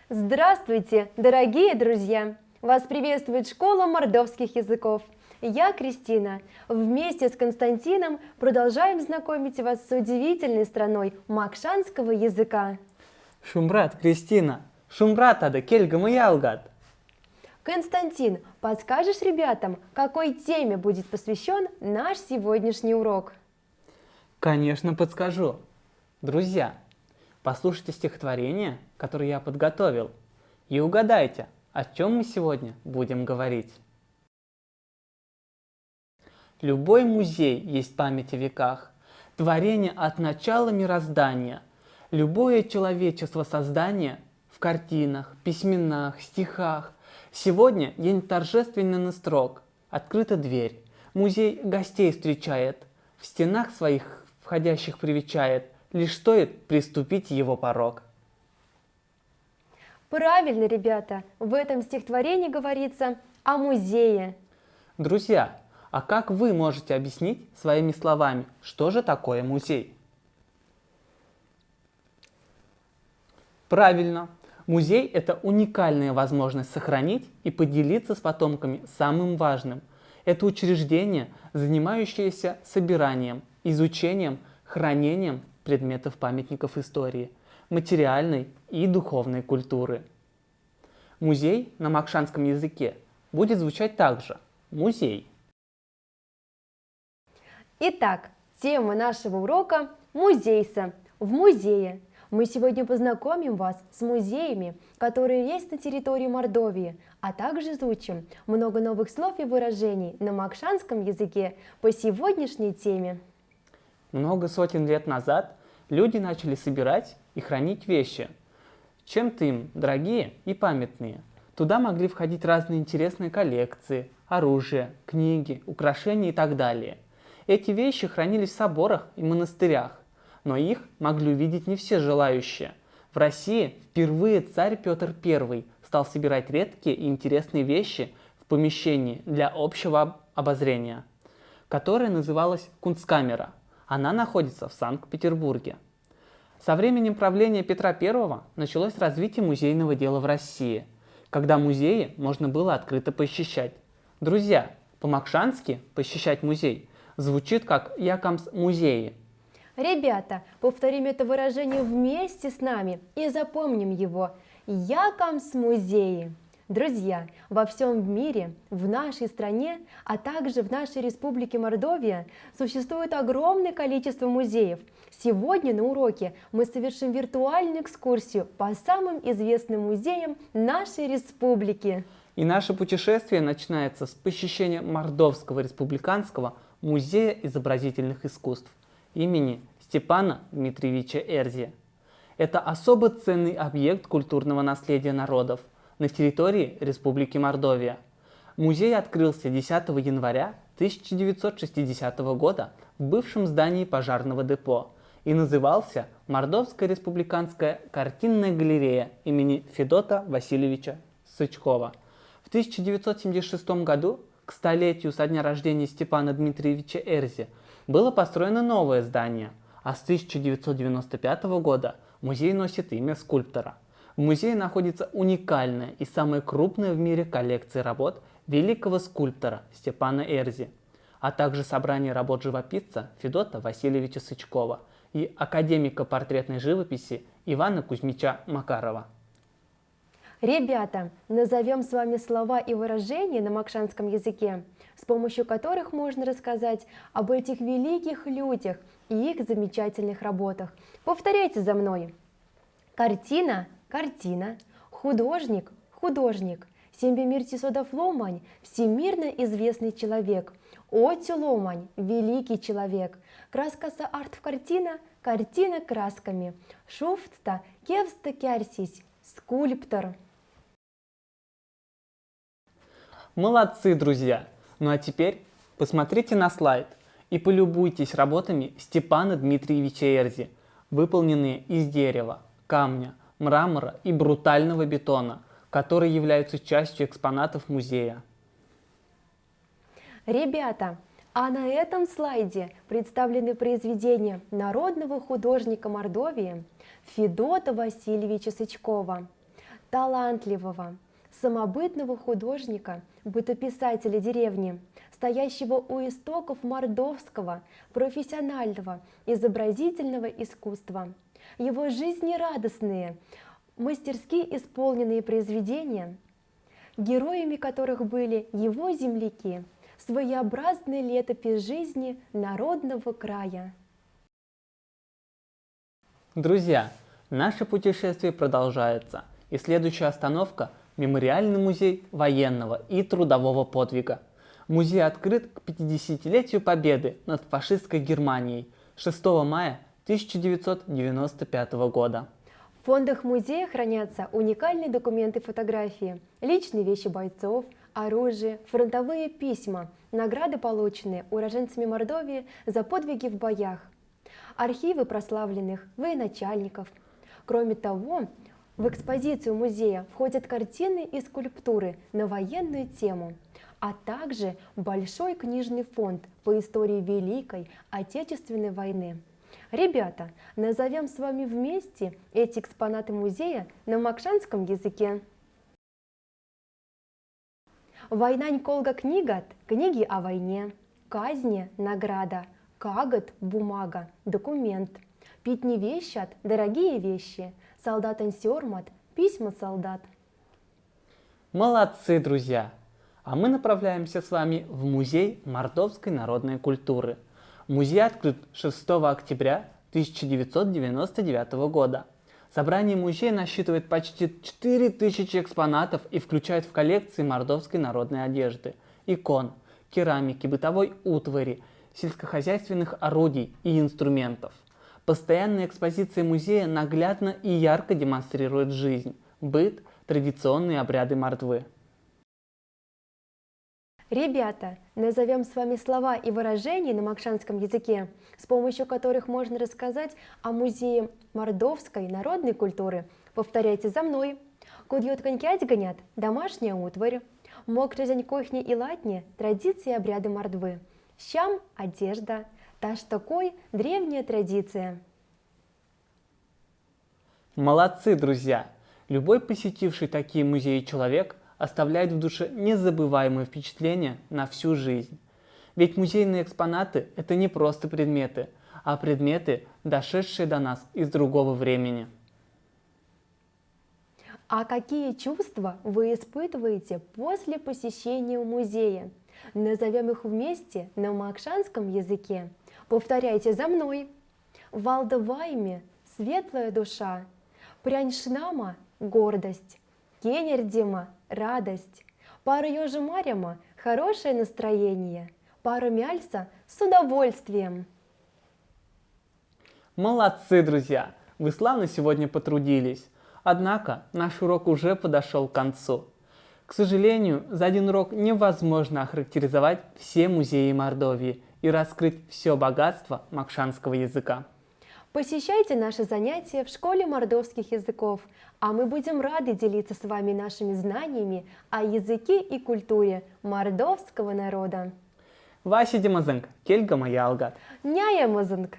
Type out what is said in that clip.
Здравствуйте, дорогие друзья! Вас приветствует школа мордовских языков. Я Кристина. Вместе с Константином продолжаем знакомить вас с удивительной страной макшанского языка. Шумбрат, Кристина, Шумбрат ада кельгамы ялгат. Константин, подскажешь ребятам, какой теме будет посвящен наш сегодняшний урок? Конечно, подскажу. Друзья, послушайте стихотворение, которое я подготовил, и угадайте, о чем мы сегодня будем говорить. Любой музей есть память о веках, творение от начала мироздания. Любое человечество создание в картинах, письменах, стихах. Сегодня день торжественный настрог. Открыта дверь. Музей гостей встречает. В стенах своих входящих привечает. Лишь стоит приступить его порог. Правильно, ребята, в этом стихотворении говорится о музее. Друзья, а как вы можете объяснить своими словами, что же такое музей? Правильно. Музей – это уникальная возможность сохранить и поделиться с потомками самым важным. Это учреждение, занимающееся собиранием, изучением, хранением предметов памятников истории, материальной и духовной культуры. Музей на макшанском языке будет звучать также – музей. Итак, тема нашего урока – музейса. В музее. Мы сегодня познакомим вас с музеями, которые есть на территории Мордовии, а также изучим много новых слов и выражений на макшанском языке по сегодняшней теме. Много сотен лет назад люди начали собирать и хранить вещи, чем-то им дорогие и памятные. Туда могли входить разные интересные коллекции, оружие, книги, украшения и так далее. Эти вещи хранились в соборах и монастырях, но их могли увидеть не все желающие. В России впервые царь Петр I стал собирать редкие и интересные вещи в помещении для общего обозрения, которое называлось Кунсткамера. Она находится в Санкт-Петербурге. Со временем правления Петра I началось развитие музейного дела в России, когда музеи можно было открыто посещать. Друзья, по-макшански посещать музей звучит как «якамс музеи». Ребята, повторим это выражение вместе с нами и запомним его. Якамс музеи. Друзья, во всем мире, в нашей стране, а также в нашей республике Мордовия существует огромное количество музеев. Сегодня на уроке мы совершим виртуальную экскурсию по самым известным музеям нашей республики. И наше путешествие начинается с посещения Мордовского республиканского музея изобразительных искусств имени Степана Дмитриевича Эрзи. Это особо ценный объект культурного наследия народов на территории Республики Мордовия. Музей открылся 10 января 1960 года в бывшем здании пожарного депо и назывался Мордовская республиканская картинная галерея имени Федота Васильевича Сычкова. В 1976 году, к столетию со дня рождения Степана Дмитриевича Эрзи, было построено новое здание, а с 1995 года музей носит имя скульптора. В музее находится уникальная и самая крупная в мире коллекция работ великого скульптора Степана Эрзи, а также собрание работ живописца Федота Васильевича Сычкова и академика портретной живописи Ивана Кузьмича Макарова. Ребята, назовем с вами слова и выражения на макшанском языке, с помощью которых можно рассказать об этих великих людях и их замечательных работах. Повторяйте за мной. Картина – картина, художник – художник, Сембемирти Содафломань – всемирно известный человек, Оти Ломань – великий человек, Краскаса арт в картина – картина красками, Шуфтста кевста кярсись – скульптор. Молодцы, друзья! Ну а теперь посмотрите на слайд и полюбуйтесь работами Степана Дмитриевича Эрзи, выполненные из дерева, камня, мрамора и брутального бетона, которые являются частью экспонатов музея. Ребята, а на этом слайде представлены произведения народного художника Мордовии Федота Васильевича Сычкова. талантливого, самобытного художника, бытописателя деревни, стоящего у истоков мордовского профессионального изобразительного искусства. Его жизнерадостные, мастерски исполненные произведения, героями которых были его земляки, своеобразная летопись жизни народного края. Друзья, наше путешествие продолжается, и следующая остановка – Мемориальный музей военного и трудового подвига. Музей открыт к 50-летию Победы над фашистской Германией 6 мая 1995 года. В фондах музея хранятся уникальные документы и фотографии, личные вещи бойцов, оружие, фронтовые письма, награды, полученные уроженцами Мордовии за подвиги в боях, архивы прославленных военачальников. Кроме того, в экспозицию музея входят картины и скульптуры на военную тему, а также большой книжный фонд по истории Великой Отечественной войны. Ребята, назовем с вами вместе эти экспонаты музея на макшанском языке. Войнань колга книгат – книги о войне, казни – награда, кагат – бумага, документ, питни вещат – дорогие вещи, солдатан сёрмат – письма солдат. Молодцы, друзья! А мы направляемся с вами в Музей мордовской народной культуры. Музей открыт 6 октября 1999 года. Собрание музея насчитывает почти 4000 экспонатов и включает в коллекции мордовской народной одежды, икон, керамики, бытовой утвари, сельскохозяйственных орудий и инструментов. Постоянная экспозиция музея наглядно и ярко демонстрирует жизнь, быт, традиционные обряды Мордвы. Ребята, назовем с вами слова и выражения на макшанском языке, с помощью которых можно рассказать о музее мордовской народной культуры. Повторяйте за мной. Кудьот конькять гонят – домашняя утварь. Мокрызень кухни и латни – традиции и обряды Мордвы. Щам – одежда. Таш такой – древняя традиция. Молодцы, друзья! Любой посетивший такие музеи человек оставляет в душе незабываемые впечатления на всю жизнь. Ведь музейные экспонаты – это не просто предметы, а предметы, дошедшие до нас из другого времени. А какие чувства вы испытываете после посещения музея? Назовем их вместе на макшанском языке. Повторяйте за мной. Валдавайме – светлая душа, Пряньшнама – гордость, Кенердима – радость, Пара Ёжимаряма – хорошее настроение, Пара Мяльса – с удовольствием. Молодцы, друзья! Вы славно сегодня потрудились. Однако наш урок уже подошел к концу. К сожалению, за один урок невозможно охарактеризовать все музеи Мордовии и раскрыть все богатство макшанского языка. Посещайте наши занятия в школе мордовских языков, а мы будем рады делиться с вами нашими знаниями о языке и культуре мордовского народа. Ваши демазынг, кельга моя алгат. Няя мазынг!